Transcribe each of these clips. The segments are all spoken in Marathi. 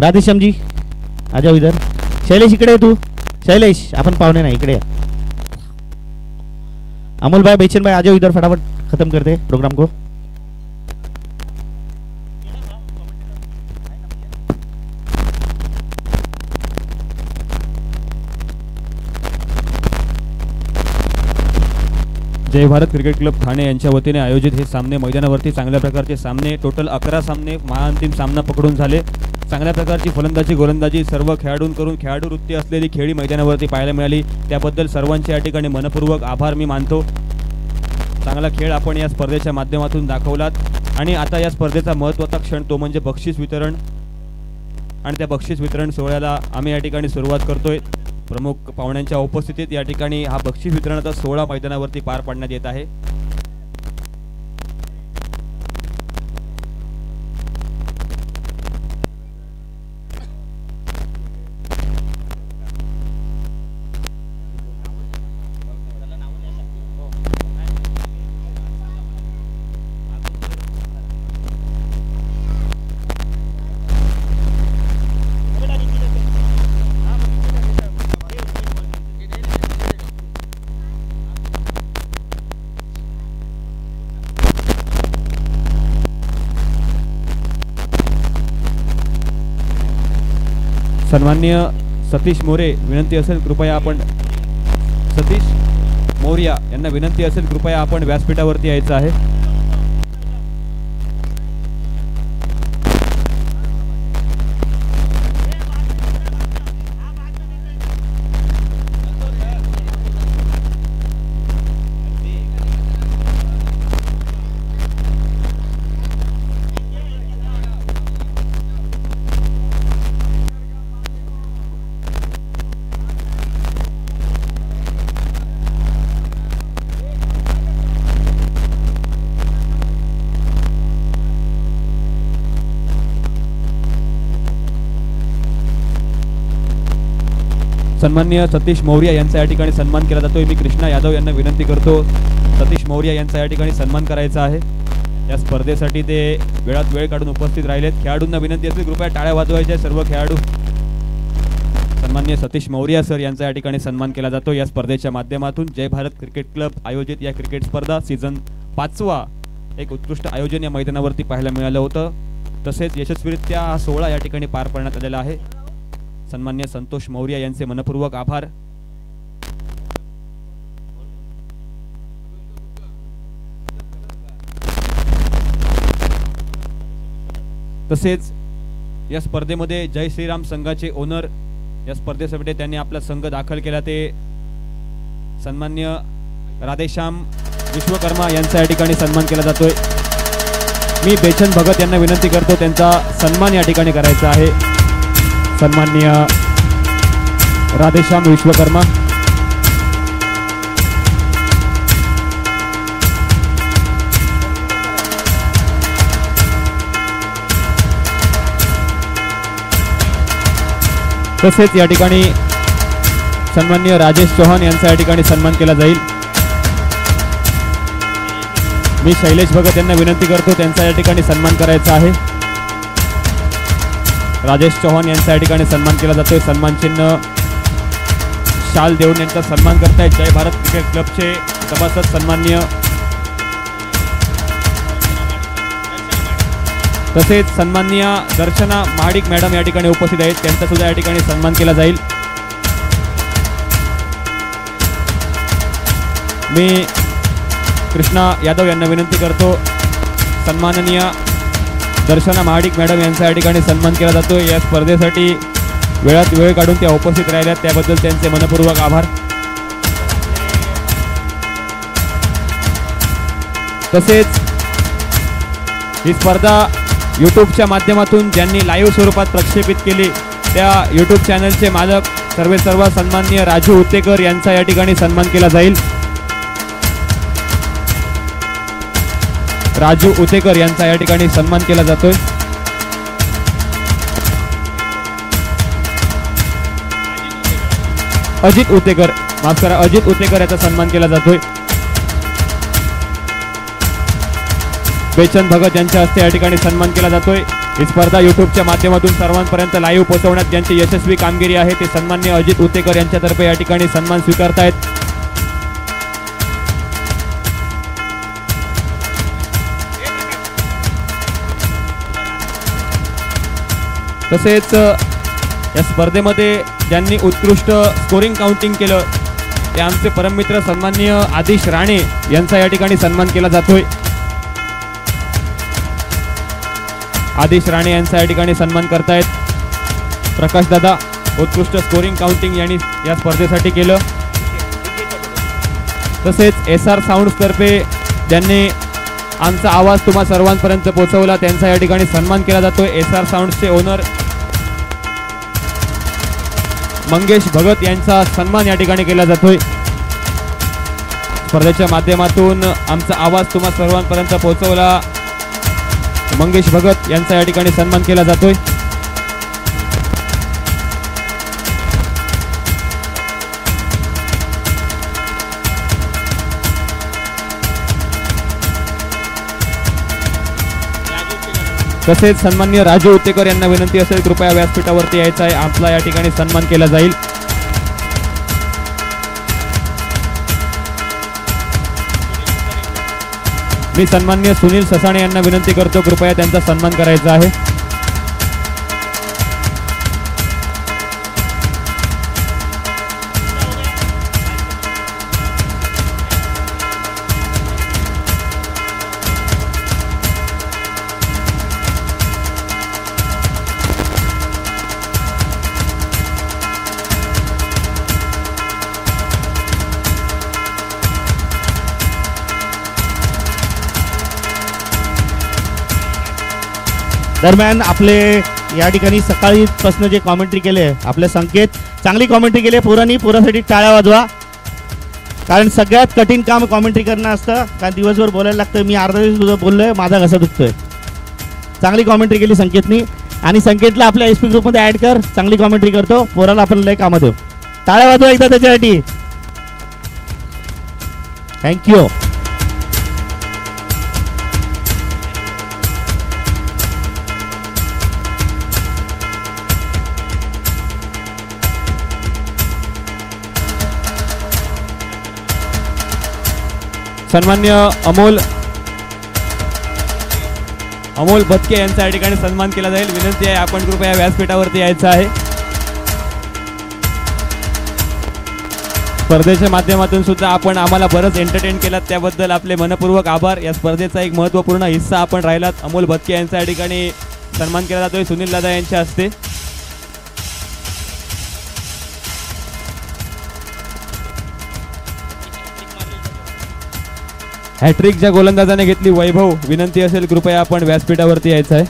राधेश्याम जी आ जाओ इधर। शैलेश इकडे तू, शैलेश अपन पावने ना इकडे। अमोल भाई, बेचन भाई आ जाओ इधर, फटाफट खत्म करते प्रोग्राम को। जय भारत क्रिकेट क्लब ठाणे यांच्या वतीने आयोजित हे सामने मैदानावरती चांगल्या प्रकारचे सामने, टोटल 11 सामने महाअंतिम सामना पकडून झाले। चांगल्या प्रकारची फलंदाजी गोलंदाजी सर्व खेळाडूंकडून खेळाडू वृत्ती असलेली खेळी मैदानावरती पाहायला मिळाली, त्याबद्दल सर्वांचे या ठिकाणी मनपूर्वक आभार मी मानतो। चांगला खेळ आपण या स्पर्धेच्या माध्यमातून दाखवलात आणि आता या स्पर्धेचा महत्त्वाचा क्षण तो म्हणजे बक्षीस वितरण आणि त्या बक्षीस वितरण सोहळ्याला आम्ही या ठिकाणी सुरुवात करतोय। प्रमुख पाहुण्यांच्या उपस्थितीत या ठिकाणी हा बक्षीस वितरणाचा सोहळा मैदानावरती पार पाडण्यात येत आहे। सन्माननीय सतीश मोरे विनंती असेल कृपया आपण सतीश मोरिया यांना विनंती असेल कृपया आपण व्यासपीठावरती यायचं आहे। सन्माननीय सतीश मौर्य यांचा या ठिकाणी सन्मान केला जातोय। मी कृष्णा यादव यांना विनंती करतो सतीश मौर्य यांचा या ठिकाणी सन्मान करायचा आहे। या स्पर्धेसाठी ते वेळात वेळ काढून उपस्थित राहिलेत। खेळाडूंना विनंती असेल कृपया टाळ्या वाजवायच्या सर्व खेळाडू। सन्माननीय सतीश मौर्य सर यांचा या ठिकाणी सन्मान केला जातो या स्पर्धेच्या माध्यमातून। जय भारत क्रिकेट क्लब आयोजित या क्रिकेट स्पर्धा सीझन 5वा एक उत्कृष्ट आयोजन या मैदानावरती पाहायला मिळालं होतं। तसेच यशस्वीरित्या हा सोहळा या ठिकाणी पार पाडण्यात आलेला आहे। सन्माननीय संतोष मौर्य यांचे मनपूर्वक आभार। तसेच या स्पर्धेमध्ये जय श्रीराम संघाचे ओनर या स्पर्धेसाठी त्यांनी आपला संघ दाखल केला ते सन्माननीय राधेश्याम विश्वकर्मा यांचा या ठिकाणी सन्मान केला जातोय। मी बेचन भगत यांना विनंती करतो त्यांचा सन्मान या ठिकाणी करायचा आहे। सन्माननीय राधेश्याम विश्वकर्मा तसेच या ठिकाणी सन्माननीय राजेश चौहान यांचा या ठिकाणी सन्मान केला जाईल। मी शैलेश भगत यांना विनंती करतो त्यांचा या ठिकाणी सन्मान करायचा आहे। राजेश चौहान यांचा या ठिकाणी सन्मान केला जातोय। सन्मान चिन्ह शाल देऊन यांचा सन्मान करतायत जय भारत क्रिकेट क्लबचे सभासद सन्माननीय। तसेच सन्माननीय दर्शना महाडिक मॅडम या ठिकाणी उपस्थित आहेत, त्यांचा सुद्धा या ठिकाणी सन्मान केला जाईल। मी कृष्णा यादव यांना विनंती करतो सन्माननीय दर्शना महाडिक मॅडम यांचा या ठिकाणी सन्मान केला जातोय। या स्पर्धेसाठी वेळात वेळ काढून त्या उपस्थित राहिल्यात त्याबद्दल त्यांचे मनपूर्वक आभार। तसेच ही स्पर्धा यूट्यूबच्या माध्यमातून ज्यांनी लाईव्ह स्वरूपात प्रक्षेपित केली त्या यूट्यूब चॅनलचे मालक सर्व सन्माननीय राजू उत्तेकर यांचा या ठिकाणी सन्मान केला जाईल। राजू उतेकर यांचा या ठिकाणी सन्मान केला जातोय। अजित उतेकर माफ करा अजित उतेकर याचा सन्मान केला जातोय। बेचन भगत यांच्या हस्ते या ठिकाणी सन्मान केला जातोय। ही स्पर्धा युट्यूबच्या माध्यमातून सर्वांपर्यंत लाईव्ह पोहोचवण्यात ज्यांची यशस्वी कामगिरी आहे ते सन्माननीय अजित उतेकर यांच्यातर्फे या ठिकाणी सन्मान स्वीकारतायत. तसेच या स्पर्धेमध्ये ज्यांनी उत्कृष्ट स्कोरिंग काउंटिंग केलं ते आमचे परममित्र सन्माननीय आदिश राणे यांचा या ठिकाणी सन्मान केला जातोय. आदिश राणे यांचा या ठिकाणी सन्मान करतायत. प्रकाश दादा उत्कृष्ट स्कोरिंग काउंटिंग यांनी या स्पर्धेसाठी केलं. तसेच SR साऊंड्स तर्फे ज्यांनी आमचा आवाज तुम्हा सर्वांपर्यंत पोहोचवला त्यांचा या ठिकाणी सन्मान केला जातोय. SR साऊंड्सचे ओनर मंगेश भगत यांचा सन्मान या ठिकाणी केला जातोय. स्पर्धेच्या माध्यमातून आमचा आवाज तुम्हा सर्वांपर्यंत पोहोचवला मंगेश भगत यांचा या ठिकाणी सन्मान केला जातोय. तसेच सन्माननीय राजू उत्तेकर यांना विनंती असेल कृपया व्यासपीठावरती यायचं आहे. आपला या ठिकाणी सन्मान केला जाईल. मी सन्माननीय सुनील ससाणे यांना विनंती करतो कृपया त्यांचा सन्मान करायचा आहे. दरम्यान आपले या ठिकाणी सकाळीपासून जे कॉमेंट्री केले आपले संकेत चांगली कॉमेंट्री केली. पोरासाठी टाळ्या वाजवा. कारण सगळ्यात कठीण काम कॉमेंट्री करणं असतं. कारण दिवसभर बोलायला लागतं. मी अर्धा दिवस तुझं बोललोय माझा घसा दुखतोय. चांगली कॉमेंट्री केली संकेतनी आणि संकेतला आपल्या SP ग्रुपमध्ये ॲड कर. चांगली कॉमेंट्री करतो. पोराला आपण लय कामात देऊ. टाळ्या वाजवा एकदा त्याच्यासाठी. थँक्यू. सन्मान्य अमोल भटके यांचा या ठिकाणी सन्मान केला जाईल. विनंती आहे आपण कृपया व्यासपीठावरती यायचं आहे. स्पर्धेच्या माध्यमातून सुद्धा आपण आम्हाला बरंच एंटरटेन केलात त्याबद्दल आपले मनपूर्वक आभार. या स्पर्धेचा एक महत्त्वपूर्ण हिस्सा आपण राहिलात. अमोल भटके यांचा या ठिकाणी सन्मान केला जातोय सुनील दादा यांच्या हस्ते. हॅट्रिक ज्या गोलंदाजाने घेतली वैभव विनंती असेल कृपया आपण व्यासपीठावरती यायचं आहे.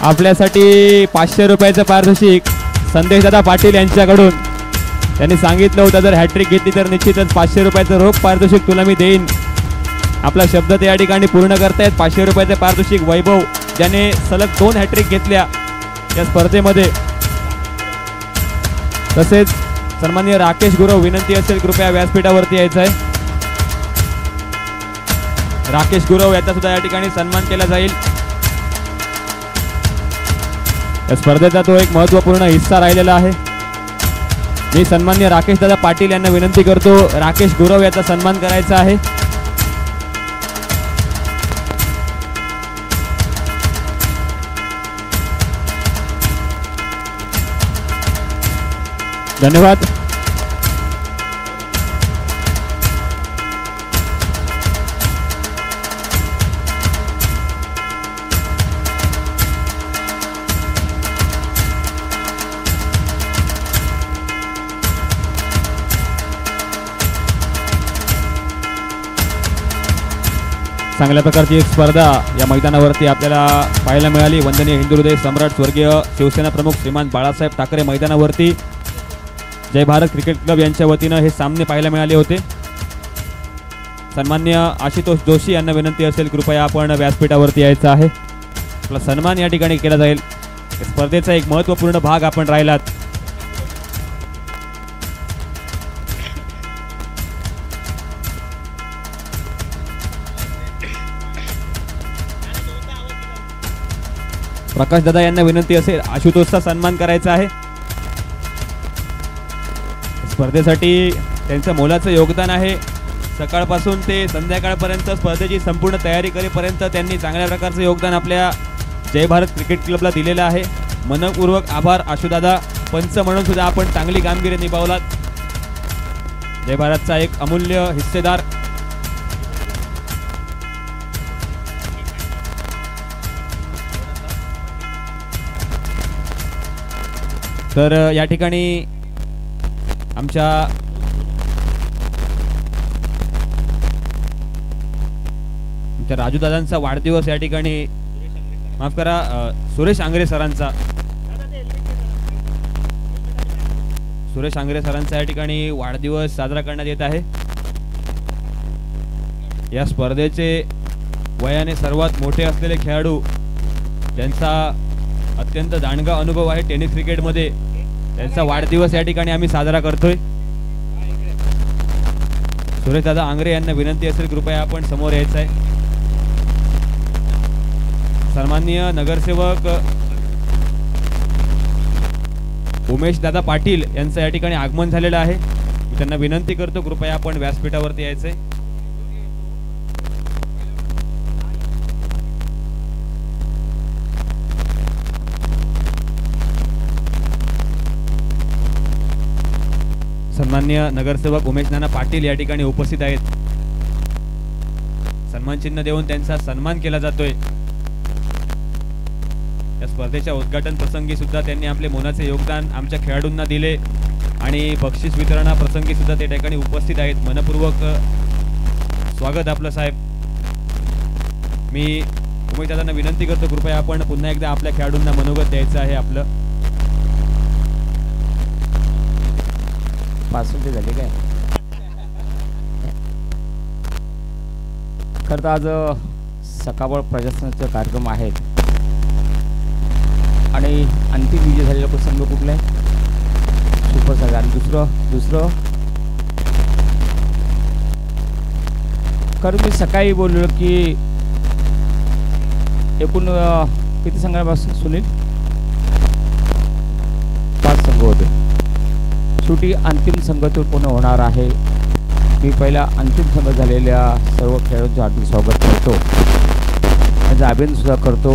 आपल्यासाठी 500 रुपयाचं पारितोषिक संदेशदादा पाटील यांच्याकडून त्यांनी सांगितलं होतं जर हॅट्रिक घेतली तर निश्चितच 500 रुपयाचं रोख पारितोषिक तुला मी देईन. आपला शब्द ते या ठिकाणी पूर्ण करतायत. 500 रुपयाचं पारितोषिक वैभव ज्याने सलग 2 हॅट्रिक घेतल्या या स्पर्धेमध्ये. तसेच सन्माननीय राकेश गुरव विनंती असेल कृपया व्यासपीठावरती यायचं आहे. राकेश गुरव याचा सुद्धा या ठिकाणी सन्मान केला जाईल. या स्पर्धेचा तो एक महत्त्वपूर्ण हिस्सा राहिलेला आहे. मी सन्माननीय राकेश दादा पाटील यांना विनंती करतो राकेश गुरव याचा सन्मान करायचा आहे. धन्यवाद. चांगल्या प्रकारची एक स्पर्धा या मैदानावरती आपल्याला पाहायला मिळाली. वंदनीय हिंदू हृदय सम्राट स्वर्गीय शिवसेना प्रमुख श्रीमान बाळासाहेब ठाकरे मैदानावरती जय भारत क्रिकेट क्लब यांच्या वतीनं हे सामने पाहायला मिळाले होते. सन्माननीय आशुतोष जोशी यांना विनंती असेल कृपया आपण व्यासपीठावरती यायचं आहे. आपला सन्मान या ठिकाणी केला जाईल. स्पर्धेचा एक महत्त्वपूर्ण भाग आपण राहिलात. प्रकाश दादा यांना विनंती असेल आशुतोषचा सन्मान करायचा आहे. स्पर्धेसाठी त्यांचं मोलाचं योगदान आहे. सकाळपासून ते संध्याकाळपर्यंत स्पर्धेची संपूर्ण तयारी करेपर्यंत त्यांनी चांगल्या प्रकारचं योगदान आपल्या जय भारत क्रिकेट क्लबला दिलेलं आहे. मनपूर्वक आभार आशुदादा. पंच म्हणून सुद्धा आपण चांगली कामगिरी निभावलात. जय भारतचा एक अमूल्य हिस्सेदार. तर या ठिकाणी आमच्या राजूदादांचा वाढदिवस या ठिकाणी माफ करा सुरेश आंग्रे सरांचा या ठिकाणी वाढदिवस साजरा करण्यात येत आहे. या स्पर्धेचे वयाने सर्वात मोठे असलेले खेळाडू ज्यांचा अत्यंत दांडगा अनुभव आहे टेनिस क्रिकेटमध्ये त्यांचा वाढदिवस या ठिकाणी आम्ही साजरा करतोय. सुरेश दादा आंग्रे यांना विनंती असेल कृपया आपण समोर यायचं आहे. सन्माननीय नगरसेवक उमेश दादा पाटील यांचं या ठिकाणी आगमन झालेलं आहे. मी त्यांना विनंती करतो कृपया आपण व्यासपीठावरती यायचंय. सन्माननीय नगरसेवक उमेश नाना पाटील या ठिकाणी उपस्थित आहेत. सन्मान चिन्ह देऊन त्यांचा सन्मान केला जातोय. या स्पर्धेच्या उद्घाटन प्रसंगी सुद्धा त्यांनी आपले मोलाचे योगदान आमच्या खेळाडूंना दिले आणि बक्षीस वितरणा प्रसंगी सुद्धा ते ठिकाणी उपस्थित आहेत. मनपूर्वक स्वागत आपलं साहेब. मी उमेश दादांना विनंती करतो कृपया आपण पुन्हा एकदा आपल्या खेळाडूंना मनोगत द्यायचं आहे. आपलं पासून झाले काय खरं तर आज सकाळ प्रजासनाचे कार्यक्रम आहेत आणि अंतिम विजय झालेला प्रसंग कुठला आहे सुपर सागर आणि दुसरं खरं मी सकाळी बोललो की एकूण किती संघापासून सुनील 5 संघ होते. शेवटी अंतिम संघ तो पूर्ण होणार आहे. मी पहिला अंतिम संघ झालेल्या सर्व खेळाडूंचं हार्दिक स्वागत करतो. माझा अभिनंदन सुद्धा करतो.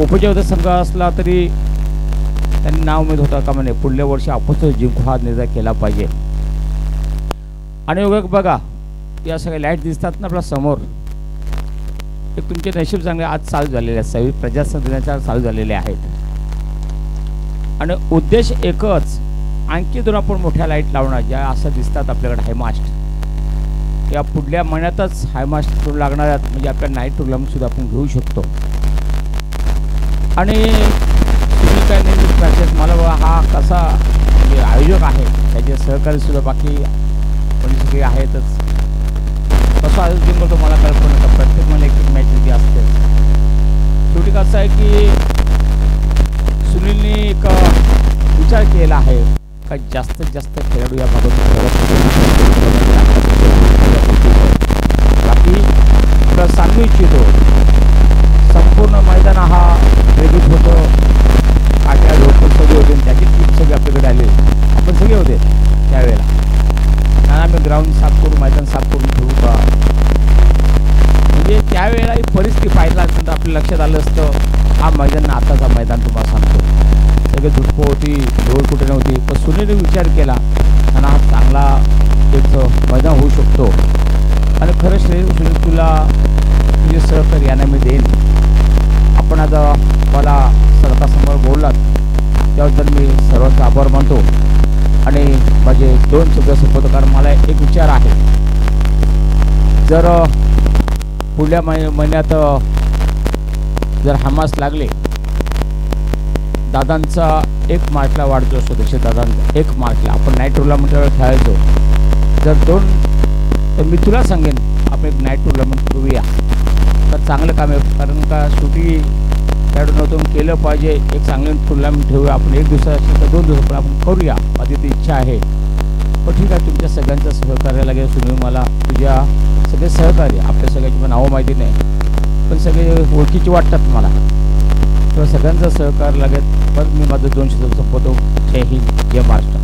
उपजयोद्धा संघ असला तरी त्यांनी नाव उमेद होता का म्हणे पुढल्या वर्षी आपण जिंकू हा निर्णय केला पाहिजे. आणि बघा या सगळ्या लाईट दिसतात ना आपल्या समोर एक तुमचे नशीब चांगले आज चालू झालेले आहेत. 26 प्रजासत्ताक दिनाच्या चालू झालेले आहेत आणि उद्देश एकच आणखी 2 आपण मोठ्या लाईट लावणार ज्या असं दिसतात आपल्याकडे हायमास्ट या पुढल्या महिन्यातच हायमास्ट लागणार आहेत म्हणजे आपल्या नाईट टूर्नामेंट सुद्धा आपण घेऊ शकतो. आणि तुम्ही काय नेहमी प्रॅक्टिस मला हा कसा म्हणजे आयोजक आहे त्याचे सहकारी सुद्धा बाकी पण सगळे आहेतच कसं आयोजन करतो मला कल्पना का प्रत्येक मला एक मॅच जी असते. शेवटी कसं आहे की सुनीलने एक विचार केला आहे का जास्तीत जास्त खेळाडू या भागातून बाकी आपल्याला सांगू इच्छितो संपूर्ण मैदान हा प्रेरित होतो. काट्या लोक सगळे होते त्याची टीम सगळे आपल्याकडे आले आपण सगळे होते त्यावेळेला आणि आम्ही ग्राउंड साफ करून मैदान साफ करून ठेवू का म्हणजे त्यावेळेला ही परिस्थिती पाहिला नंतर आपल्या लक्षात आलं असतं हा मैदान आताचा मैदान तुम्हाला सांगतो सगळे धुटपं होती रोड कुठे नव्हती पण सुनीलने विचार केला आणि हा चांगला एक मैदान होऊ शकतो. आणि खरं श्रेय सुनील तुला तुझे सहकार्य यांना मी देईन. आपण आता मला सरकारसमोर बोललात त्याबद्दल मी सर्वांचा आभार मानतो. आणि माझे 2 शब्द संपवतो कारण मला एक विचार आहे जर पुढल्या महिन्यात जर हमास लागले दादांचा 1 मार्चला वाढदिवस होतो दक्षिण दादांचा 1 मार्चला आपण नाईट टुर्नामेंटवर खेळायचो जर 2 तर मी तुला सांगेन आपण एक नाईट टुर्नामेंट करूया तर चांगलं काम आहे कारण का शेवटी खेळाडू नव्हतं केलं पाहिजे एक चांगलं टुर्नामेंट ठेवूया आपण 1 दिवसा असेल तर 2 दिवस पण आपण करूया माझी ती इच्छा आहे. पण ठीक आहे तुमच्या सगळ्यांचं सहकार्य लागेल सुनील मला तुझ्या सगळे सहकार्य आपल्या सगळ्याची पण नावं माहिती नाही पण सगळे ओळखीची वाटतात मला तेव्हा सगळ्यांचं सहकार लागेल. पण मी माझं 2 शब्द संपवतो. जय हिंद, जय महाराष्ट्र.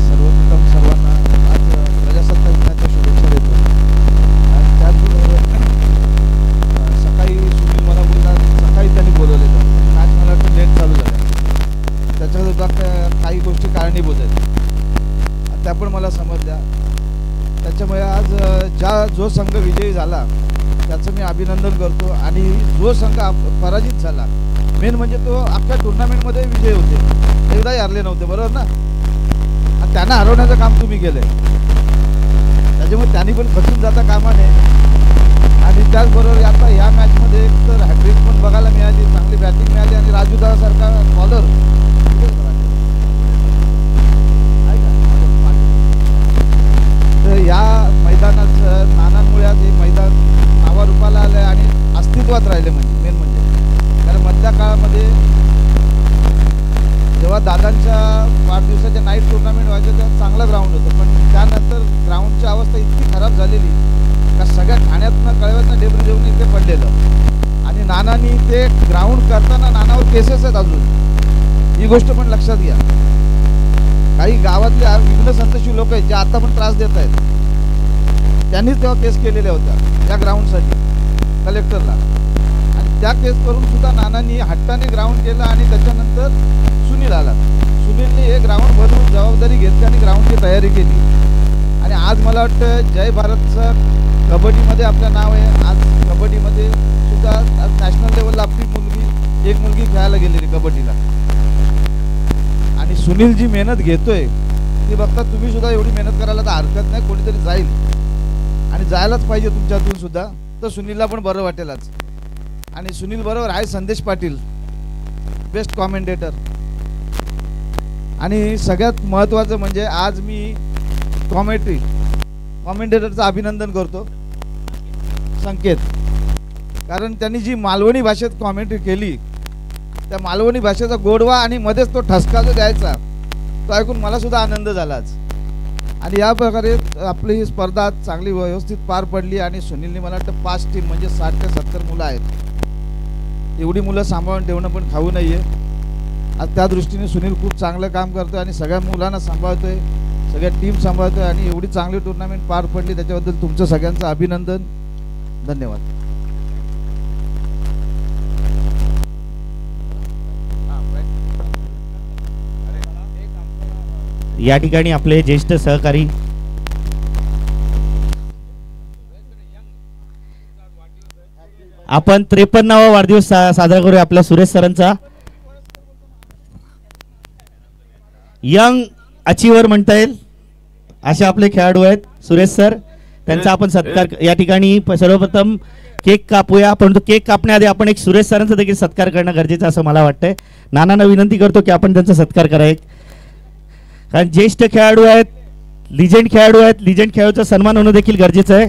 सर्वप्रथम सर्वांना आज प्रजासत्ताक दिनाच्या शुभेच्छा देतो. आणि त्याचबरोबर सकाळी सुनील मला बोलला, सकाळी त्यांनी बोलवलेलं मॅच मला वाटतं लेट चालू झाला, त्याच्यासुद्धा काही गोष्टी कारणीभूत आहेत त्या पण मला समजल्या. त्याच्यामुळे आज जो संघ विजयी झाला त्याचं मी अभिनंदन करतो. आणि जो संघ पराजित झाला, मेन म्हणजे तो अख्ख्या टुर्नामेंटमध्ये विजयी होते, एकदाही हरले नव्हते, बरोबर ना. आणि त्यांना हरवण्याचं काम तुम्ही केलं आहे, त्याच्यामुळे त्यांनी पण खचून जाता कामा नये. आणि त्याचबरोबर आता ह्या मॅचमध्ये एक तर हॅट्रिक पण बघायला मिळाली, चांगली बॅटिंग मिळाली आणि राजूदासारखा बॉलर तर या मैदानाचं नानांमुळे आज हे मैदान नावारूपाला आलं आहे आणि अस्तित्वात राहिले. म्हणजे मेन म्हणजे कारण मधल्या काळामध्ये जेव्हा दादांच्या वाढदिवसाच्या नाईट टुर्नामेंट व्हायचं तेव्हा चांगलं ग्राउंड होतं, पण त्यानंतर ग्राउंडची अवस्था इतकी खराब झालेली का सगळ्या ठाण्यातनं कळव्यातनं डेब्री देऊन इथे पडलेलं. आणि नानांनी ते ग्राउंड करताना नानावर केसेस आहेत अजून, ही गोष्ट पण लक्षात घ्या. काही गावातले विघ्न संतोषी लोक आहेत जे आता पण त्रास देत आहेत, त्यांनीच तेव्हा केस केलेल्या होत्या या ग्राउंडसाठी कलेक्टरला. आणि त्या केस करून सुद्धा नानांनी हट्टाने ग्राउंड केलं आणि त्याच्यानंतर सुनील आला. सुनीलने हे ग्राउंड भरून जबाबदारी घेतली आणि ग्राउंडची तयारी केली. आणि आज मला वाटतं जय भारतचं कबड्डीमध्ये आपलं नाव आहे. आज कबड्डीमध्ये सुद्धा आज नॅशनल लेवलला आपली एक मुलगी खेळायला गेलेली कबड्डीला. आणि सुनील जी मेहनत घेतोय ती बघता तुम्ही सुद्धा एवढी मेहनत करायला तर हरकत नाही, कोणीतरी जाईल आणि जायलाच पाहिजे तुमच्यातून सुद्धा, तर सुनीलला पण बरं वाटेल आज. आणि सुनील बरोबर आहे संदेश पाटील, बेस्ट कॉमेंटेटर. आणि सगळ्यात महत्त्वाचं म्हणजे आज मी कॉमेंटेटरचं अभिनंदन करतो, संकेत, कारण त्यांनी जी मालवणी भाषेत कॉमेंट्री केली, त्या मालवणी भाषेचा गोडवा आणि मध्येच तो ठसका जो द्यायचा तो ऐकून मला सुद्धा आनंद झाला आज. आणि या प्रकारे आपली ही स्पर्धा चांगली व्यवस्थित पार पडली. आणि सुनीलने मला वाटतं 5 टीम म्हणजे 60 ते 70 मुलं आहेत, एवढी मुलं सांभाळून ठेवणं पण खाऊ नये. आज त्या दृष्टीने सुनील खूप चांगलं काम करतोय आणि सगळ्या मुलांना सांभाळतोय, सगळ्या टीम सांभाळतोय आणि एवढी चांगली टुर्नामेंट पार पडली त्याच्याबद्दल तुमचं सगळ्यांचं अभिनंदन. धन्यवाद. या ठिकाणी आपले ज्येष्ठ सहकारी आपण 53वा वाढदिवस साजरा करूया आपल्या सुरेश सरांचा. यंग अचिव्हर म्हणता येईल असे आपले खेळाडू आहेत सुरेश सर, त्यांचा आपण सत्कार या ठिकाणी सर्वप्रथम केक कापूया. परंतु केक कापण्याआधी आपण एक सुरेश सरांचा देखील सत्कार करणं गरजेचं असं मला वाटतंय. नानांना विनंती करतो की आपण त्यांचा सत्कार करायला, कारण ज्येष्ठ खेळाडू आहेत, लिजेंड खेळाडू आहेत, लिजेंड खेळाडूचा सन्मान होणं देखील गरजेचं आहे.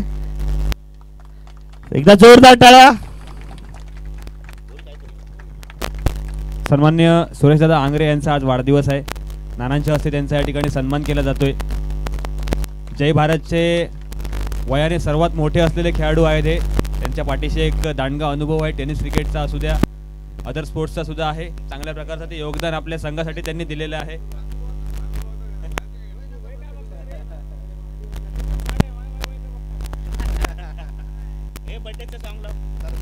एकदा जोरदार टाळ्या. सन्मान्य सुरेशदादा आंग्रे यांचा आज वाढदिवस आहे. नानांच्या हस्ते त्यांचा या ठिकाणी सन्मान केला जातोय. जय भारतचे वयाने सर्वात मोठे असलेले खेळाडू आहेत हे. त्यांच्या पाठीशी एक दांडगा अनुभव आहे, टेनिस क्रिकेटचा असू द्या, अदर स्पोर्ट्सचा सुद्धा आहे. चांगल्या प्रकारचं ते योगदान आपल्या संघासाठी त्यांनी दिलेलं आहे.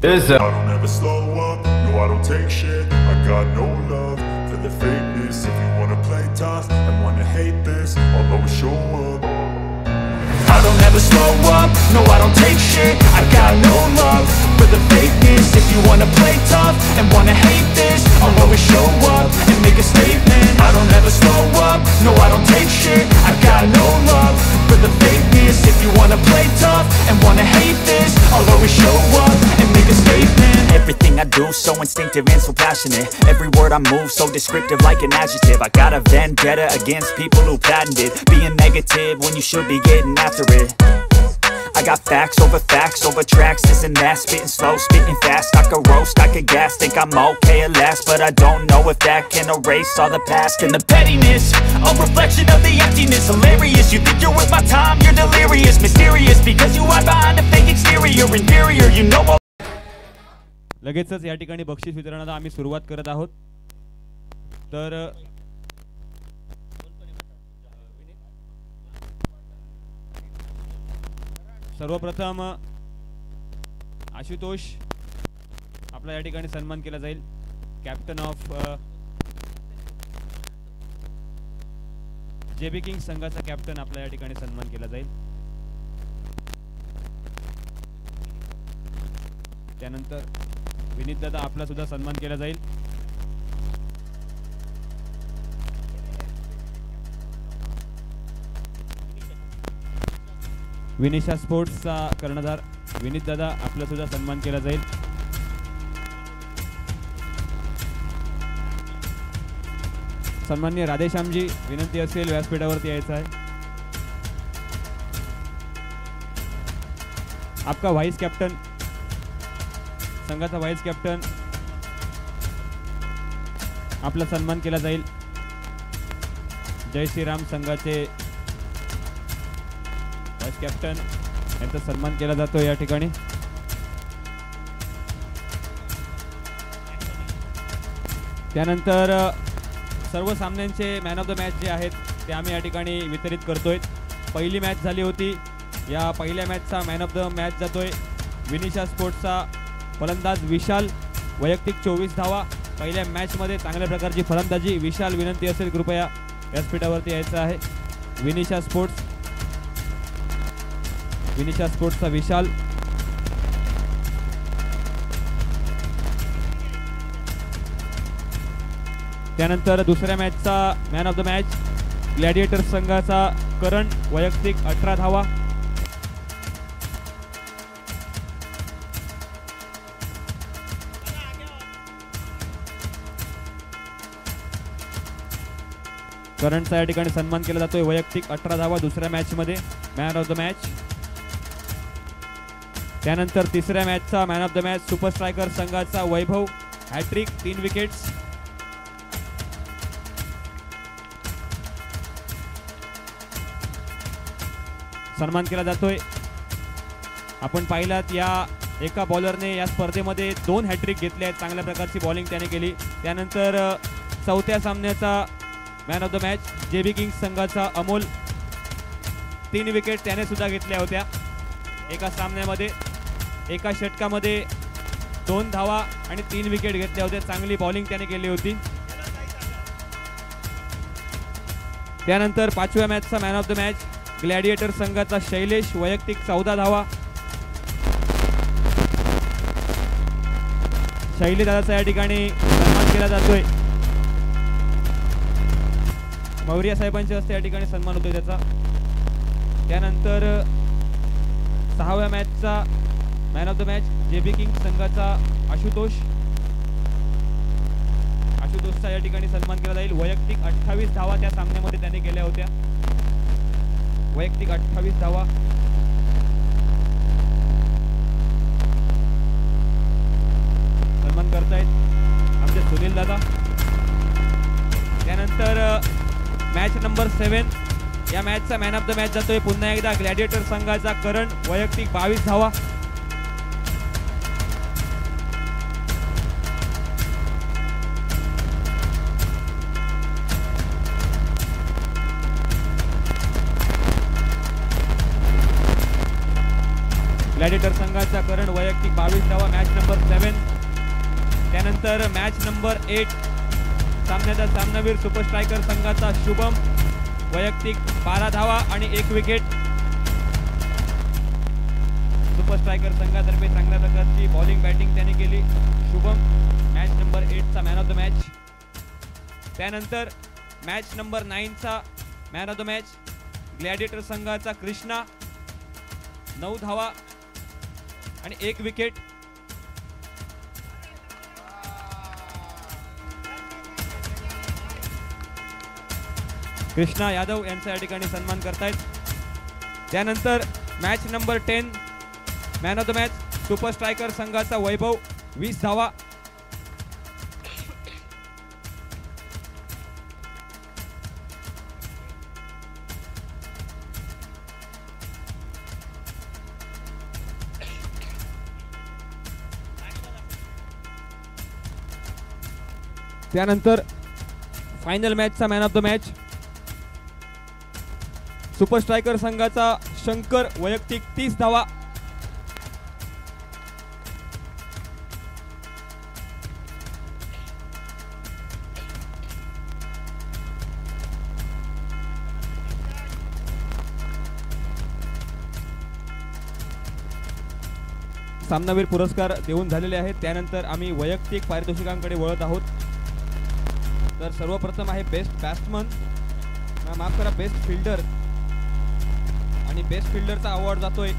I don't ever slow up, no I don't take shit. I got no love for the fakeness. If you wanna play tough and wanna hate this, I'll always show up. I don't ever slow up, no I don't take shit. I got no love for the fakeness. If you wanna play tough and wanna hate this, I'll always show up and make a statement. I don't ever slow up, no I don't take shit. I got no love for the fakeness. If you wanna play tough and wanna hate this, I'll always show up and make a statement. Everything I do so instinctive and so passionate. Every word I move so descriptive like an adjective. I got a vendetta against people who patented being negative when you should be getting after it. I got facts over tracks, this and that, spitting slow, spitting fast. I could roast, I could gas, think I'm okay at last, but I don't know if that can erase all the past. And the pettiness, a reflection of the emptiness. Hilarious, you think you're worth my time, you're delirious. Mysterious, because you hide behind a fake exterior. Inferior, you know all. लगेचच या ठिकाणी बक्षीस वितरणाला आम्ही सुरुवात करत आहोत. तर सर्वप्रथम आशुतोष आपला या ठिकाणी सन्मान केला जाईल. कॅप्टन ऑफ जेबी किंग संघाचा कॅप्टन आपला या ठिकाणी सन्मान केला जाईल. त्यानंतर विनीत दादा आपला सुद्धा सन्मान केला जाईल. विनिशा स्पोर्ट्सचा कर्णधार विनीत दादा आपला सुद्धा सन्मान केला जाईल. सन्माननीय राधेश्यामजी विनंती असेल व्यासपीठावरती यायचं आहे. आपका व्हाइस कॅप्टन संघाचा व्हाइस कॅप्टन आपला सन्मान केला जाईल. जय श्रीराम संघाचे व्हाइस कॅप्टन यांचा सन्मान केला जातो या ठिकाणी. त्यानंतर सर्व सामन्यांचे मॅन ऑफ द मॅच जे आहेत ते आम्ही या ठिकाणी वितरित करतोय. पहिली मॅच झाली होती, या पहिल्या मॅचचा मॅन ऑफ द मॅच जातोय विनिशा स्पोर्ट्सचा फलंदाज विशाल, वैयक्तिक 24 धावा. पहिल्या मॅचमध्ये चांगल्या प्रकारची फलंदाजी. विशाल विनंती असेल कृपया व्यासपीठावरती यायचं आहे. विनिशा स्पोर्ट्सचा विशाल. त्यानंतर दुसऱ्या मॅचचा man of the match gladiator संघाचा करण, वैयक्तिक 18 धावा. करणचा या ठिकाणी सन्मान केला जातोय. वैयक्तिक 18 धावा दुसऱ्या मॅच मध्ये, मॅन ऑफ द मॅच. त्यानंतर तिसऱ्या मॅचचा man of the match super striker संघाचा वैभव, हॅट्रिक 3 विकेट्स. सन्मान केला जातोय. आपण पाहिलात या एका बॉलरने या स्पर्धेमध्ये 2 हॅट्रिक घेतले आहेत. चांगल्या प्रकारची बॉलिंग त्याने केली. त्यानंतर चौथ्या सामन्याचा man of the match JB Kings संघाचा अमोल, 3 विकेट त्याने सुद्धा घेतल्या होत्या एका सामन्यामध्ये. एका षटकामध्ये 2 धावा आणि 3 विकेट घेतल्या होत्या. चांगली बॉलिंग त्याने केली होती. त्यानंतर पाचव्या मॅचचा man of the match gladiator संघाचा शैलेश, वैयक्तिक 14 धावा. शैली दादाचा या ठिकाणी सन्मान केला जातोय. मौर्या साहेबांच्या हस्ते या ठिकाणी सन्मान होतोय त्याचा. त्यानंतर 6व्या मॅचचा man of the match JB king संघाचा आशुतोषचा या ठिकाणी सन्मान केला जाईल. वैयक्तिक 28 धावा त्या सामन्यामध्ये त्याने केल्या होत्या. वैयक्तिक 28 धावा. सन्मान करतायत आमचे सुनील दादा. त्यानंतर मॅच नंबर 7, या मॅचचा मॅन ऑफ द मॅच जातोय पुन्हा एकदा ग्लॅडिएटर संघाचा करण, वैयक्तिक 22 धावा. ग्लॅडिएटर संघाचा करण, वैयक्तिक 22 धावा. Match number 7. त्यानंतर मॅच नंबर 8, सामन्याचा सामनावीर सुपर स्ट्रायकर संघाचा शुभम, वैयक्तिक 12 धावा आणि 1 विकेट. सुपर स्ट्रायकर संघातर्फे चांगल्या प्रकारची बॉलिंग बॅटिंग त्याने केली शुभम. मॅच नंबर 8चा मॅन ऑफ द मॅच. त्यानंतर मॅच नंबर 9चा man of the match gladiator संघाचा कृष्णा, 9 धावा आणि 1 विकेट. कृष्णा यादव यांचा या ठिकाणी सन्मान करतायत. त्यानंतर match number 10 man of the match super striker संघाचा वैभव 20 धावा. त्यानंतर फायनल मॅचचा man of the match super striker संघाचा शंकर वैयक्तिक 30 धावा. सामनावीर पुरस्कार देऊन झालेले आहेत. त्यानंतर आम्ही वैयक्तिक पारितोषिकांकडे वळत आहोत. तर सर्वप्रथम आहे बेस्ट बॅट्समन, माफ करा बेस्ट फिल्डर, आणि बेस्ट फिल्डरचा अवॉर्ड जातोय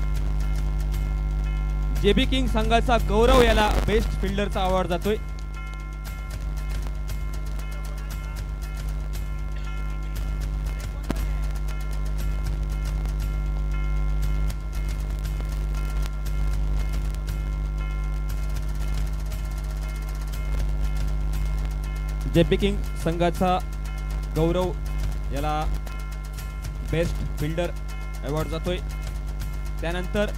जेबी किंग संघाचा गौरव याला बेस्ट फिल्डरचा अवॉर्ड जातोय. जेबी किंग संघाचा गौरव याला बेस्ट फिल्डर अवॉर्ड जातोय. त्यानंतर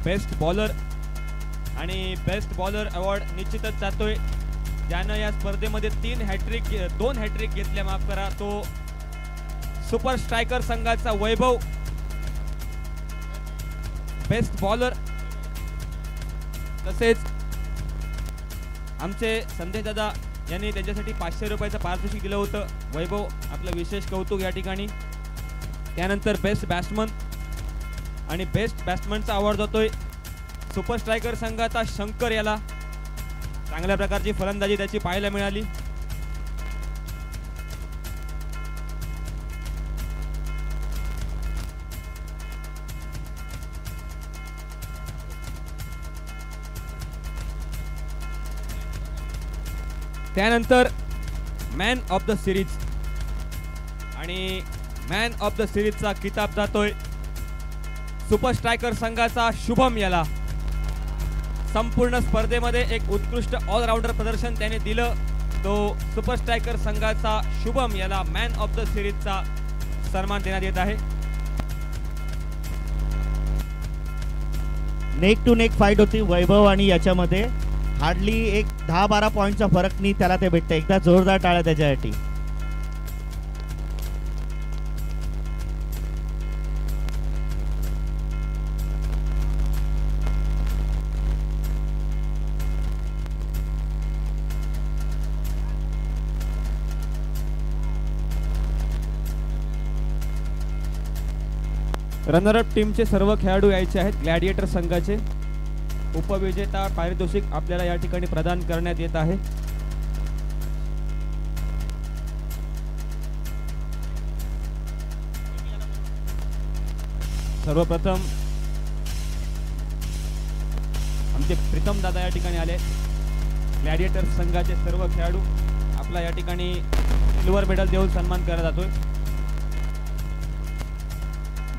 बेस्ट बॉलर आणि बेस्ट बॉलर अवॉर्ड निश्चितच जातोय ज्यानं या स्पर्धेमध्ये 2 हॅट्रिक घेतल्या, माफ करा, तो सुपर स्ट्रायकर संघाचा वैभव. बेस्ट बॉलर तसेच आमचे संदेश दादा यांनी त्यांच्यासाठी 500 रुपयाचं पारितोषिक दिलं होतं. वैभव आपलं विशेष कौतुक या ठिकाणी. त्यानंतर बेस्ट बॅट्समन आणि बेस्ट बॅट्समनचा अवॉर्ड जातोय सुपर स्ट्रायकर संघाचा शंकर याला. चांगल्या प्रकारची फलंदाजी त्याची पाहायला मिळाली. त्यानंतर मॅन ऑफ द सिरीज आणि मॅन ऑफ द सिरीजचा किताब जातोय सुपर स्ट्रायकर संघाचा शुभम याला. संपूर्ण स्पर्धेमध्ये एक उत्कृष्ट ऑलराऊंडर प्रदर्शन त्याने दिलं. तो सुपर स्ट्रायकर संघाचा शुभम याला मॅन ऑफ द सिरीजचा सन्मान देण्यात येत आहे. नेक टू नेक फाईट होती वैभव आणि याच्यामध्ये. हार्डली एक 10-12 पॉईंटचा फरकनी त्याला ते भेटतं. एकदा जोरदार टाळ्या त्याच्यासाठी. रनरअप टीमचे सर्व खेळाडू यायचे आहेत. ग्लॅडिएटर संघाचे उपविजेता पारितोषिक आपल्याला या ठिकाणी प्रदान करण्यात येत आहे. सर्वप्रथम आमचे प्रीतम दादा या ठिकाणी आले. ग्लॅडिएटर संघाचे सर्व खेळाडू आपला या ठिकाणी सिल्वर मेडल देऊन सन्मान करण्यात जातोय.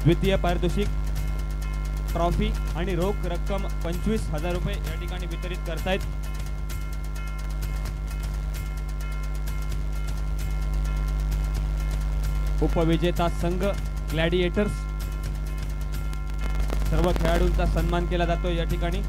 द्वितीय पारितोषिक ट्रॉफी आणि रोख रक्कम 25,000 रुपये या ठिकाणी वितरित करतायत. उपविजेता संघ ग्लॅडिएटर्स. सर्व खेळाडूंचा सन्मान केला जातो या ठिकाणी.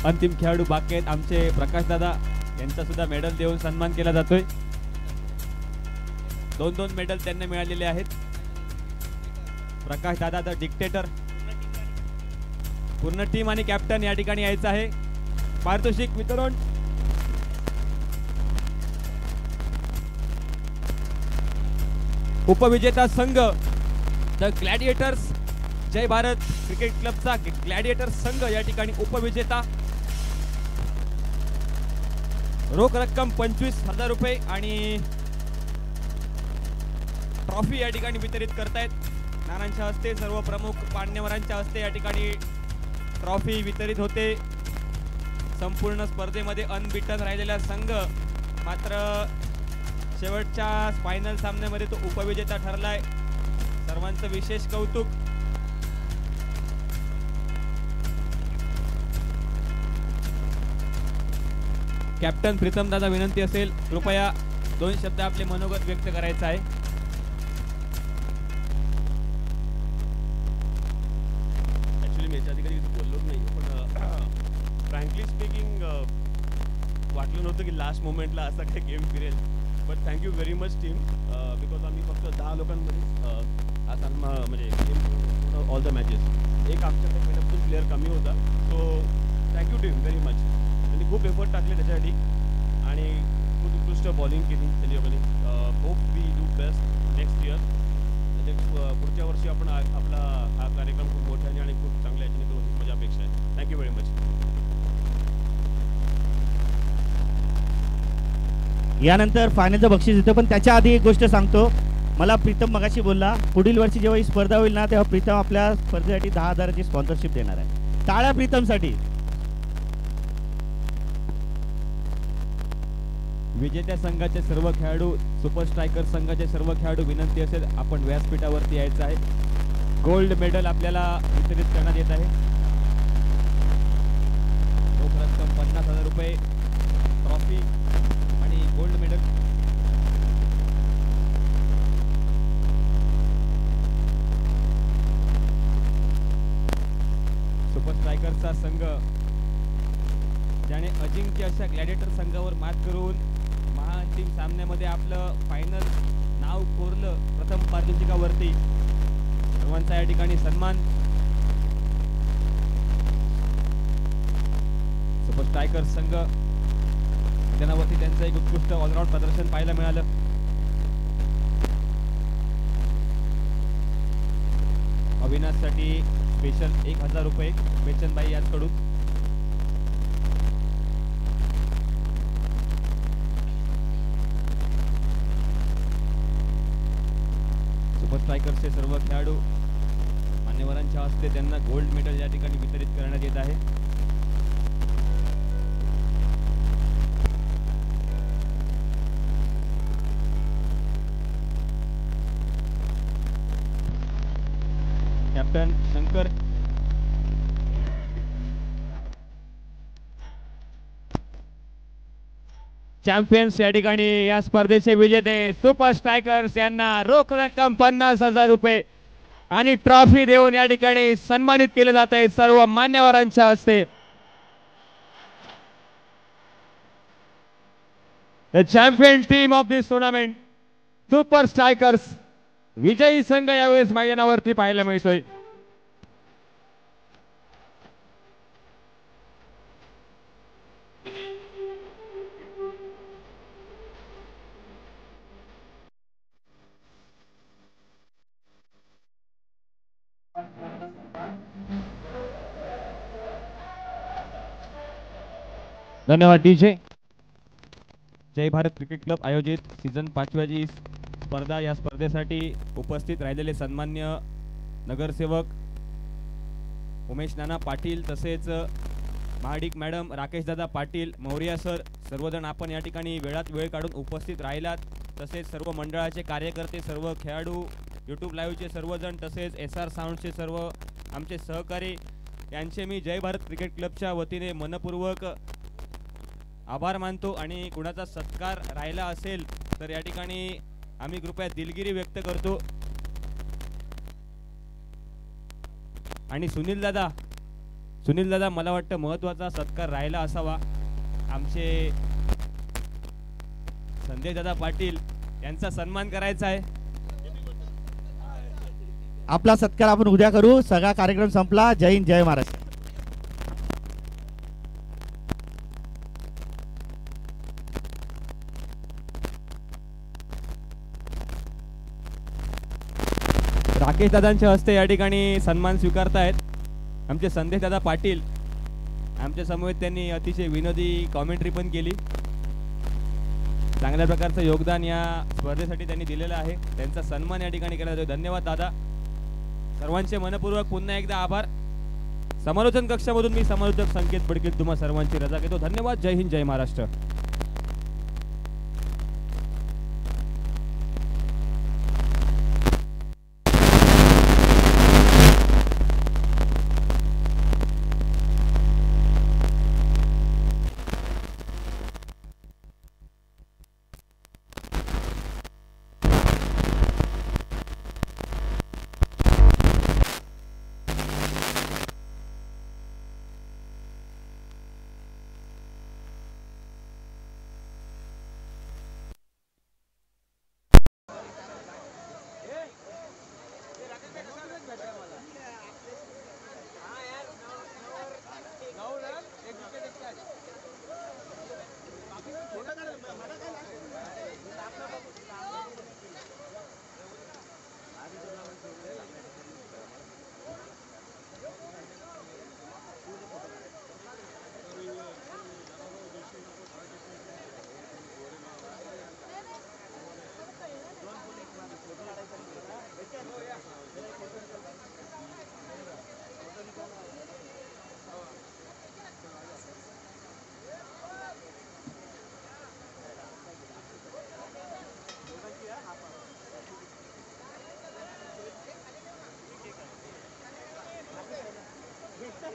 अंतिम खेळाडू बाकी आहेत आमचे प्रकाश दादा, यांचा सुद्धा मेडल देऊन सन्मान केला जातोय. 2-2 मेडल त्यांना मिळालेले आहेत. प्रकाश दादा द डिक्टेटर. पूर्ण टीम आणि कॅप्टन या ठिकाणी यायचं आहे. पारितोषिक वितरण. उपविजेता संघ द ग्लॅडिएटर्स जय भारत क्रिकेट क्लबचा ग्लॅडिएटर संघ या ठिकाणी उपविजेता. रोख रक्कम 25,000 रुपये आणि ट्रॉफी या ठिकाणी वितरित करतायत. नानांच्या हस्ते सर्व प्रमुख मान्यवरांच्या हस्ते या ठिकाणी ट्रॉफी वितरित होते. संपूर्ण स्पर्धेमध्ये अनबिटन राहिलेला संघ मात्र शेवटच्या फायनल सामन्यामध्ये तो उपविजेता ठरलाय. सर्वांचं विशेष कौतुक. कॅप्टन प्रीतम दादा विनंती असेल कृपया 2 शब्द आपले मनोगत व्यक्त करायचं आहे. ॲक्च्युली मी याच्या आधी कधी बोललोच नाही, पण फ्रँकली स्पीकिंग वाटलं नव्हतं की लास्ट मोमेंटला असा काही गेम फिरेल. But thank you very much team, because आम्ही फक्त 10 लोकांमध्ये आता म्हणजे गेम ऑल द मॅचेस. एक आमच्याकडे पहिल्यापासून प्लेअर कमी होता. So thank you team very much. त्यांनी खूप एफर्ट टाकले त्याच्यासाठी आणि खूप उत्कृष्ट बॉलिंग केली त्यांनी लोकांनी. Hope we do best next year. पुढच्या वर्षी आपण आपला हा कार्यक्रम खूप मोठ्याने आणि खूप चांगल्या याच्याने करू ही माझी अपेक्षा आहे. Thank you very much. यानंतर फायनलचं बक्षीस देतो, पण त्याच्या आधी एक गोष्ट सांगतो. मला प्रीतम मगाशी बोलला पुढील वर्षी जेव्हा ही स्पर्धा होईल ना तेव्हा प्रीतम आपल्या स्पर्धेसाठी 10,000ची स्पॉन्सरशिप देणार आहे. टाळ्या प्रीतमसाठी. विजेत्या संघाचे सर्व खेळाडू सुपर स्ट्रायकर संघाचे सर्व खेळाडू विनंती असेल आपण व्यासपीठावरती यायचं आहे. गोल्ड मेडल आपल्याला वितरित करण्यात येत आहे. रोख रक्कम 50,000 रुपये, ट्रॉफी आणि गोल्ड मेडल. सुपर स्ट्रायकरचा संघ ज्याने अजिंक्य अशा ग्लॅडिएटर संघावर मात करून महाअंतिम सामन्यामध्ये आपलं फायनल नाव कोरलं प्रथम पारितोषिकावरती. सर्वांचा या ठिकाणी सन्मान. सुपर स्ट्रायकर संघ मैदानावरती त्यांचं एक उत्कृष्ट ऑलराऊंड प्रदर्शन पाहायला मिळालं. अविनाशसाठी स्पेशल 1,000 रुपये बेचनबाई यांच्याकडून. सुपर स्ट्रायकर्सचे सर्व खेळाडू मान्यवरांच्या हस्ते त्यांना गोल्ड मेडल या ठिकाणी वितरित करण्यात येत आहे. कॅप्टन शंकर चॅम्पियन्स या ठिकाणी या स्पर्धेचे विजेते सुपर स्ट्रायकर्स यांना रोख रक्कम 50,000 रुपये आणि ट्रॉफी देऊन या ठिकाणी सन्मानित केले जात आहे सर्व मान्यवरांच्या हस्ते. The champion team of this tournament super strikers विजयी संघ यावेळेस मैदानावरती पाहायला मिळतोय. धन्यवाद डीजे. जय भारत क्रिकेट क्लब आयोजित सीझन 5व्याची स्पर्धा या स्पर्धेसाठी उपस्थित राहिलेले सन्मान्य नगरसेवक उमेश नाना पाटील तसेच महाडिक मॅडम, राकेश दादा पाटील, मौर्या सर सर्वजण आपण या ठिकाणी वेळात वेळ काढून उपस्थित राहिलात. तसेच सर्व मंडळाचे कार्यकर्ते, सर्व खेळाडू, यूट्यूब लाईव्हचे सर्वजण तसेच SR साऊंडचे सर्व आमचे सहकारी यांचे मी जय भारत क्रिकेट क्लबच्या वतीने मनपूर्वक आभार मानतो. आणि कुणाचा सत्कार राहिला असेल तर या ठिकाणी आम्ही कृपया दिलगिरी व्यक्त करतो. आणि सुनील दादा मला वाटतं महत्त्वाचा सत्कार राहिला असावा. आमचे संजय दादा पाटील यांचा सन्मान करायचा आहे. आपला सत्कार आपण उद्या करू. सगळा कार्यक्रम संपला. जय हिंद, जय महाराष्ट्र. राकेश दादांच्या हस्ते या ठिकाणी सन्मान स्वीकारतायत आमचे संदेश दादा पाटील. आमच्या समवेत त्यांनी अतिशय विनोदी कॉमेंट्री पण केली. चांगल्या प्रकारचं योगदान या स्पर्धेसाठी त्यांनी दिलेलं आहे. त्यांचा सन्मान या ठिकाणी केला जातो. धन्यवाद दादा. सर्वांचे मनपूर्वक पुन्हा एकदा आभार. समालोचन कक्षामधून मी समालोचक संकेत पडकील तुम्हा सर्वांची रजा घेतो. धन्यवाद. जय हिंद, जय महाराष्ट्र.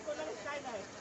कोणाला काय नाही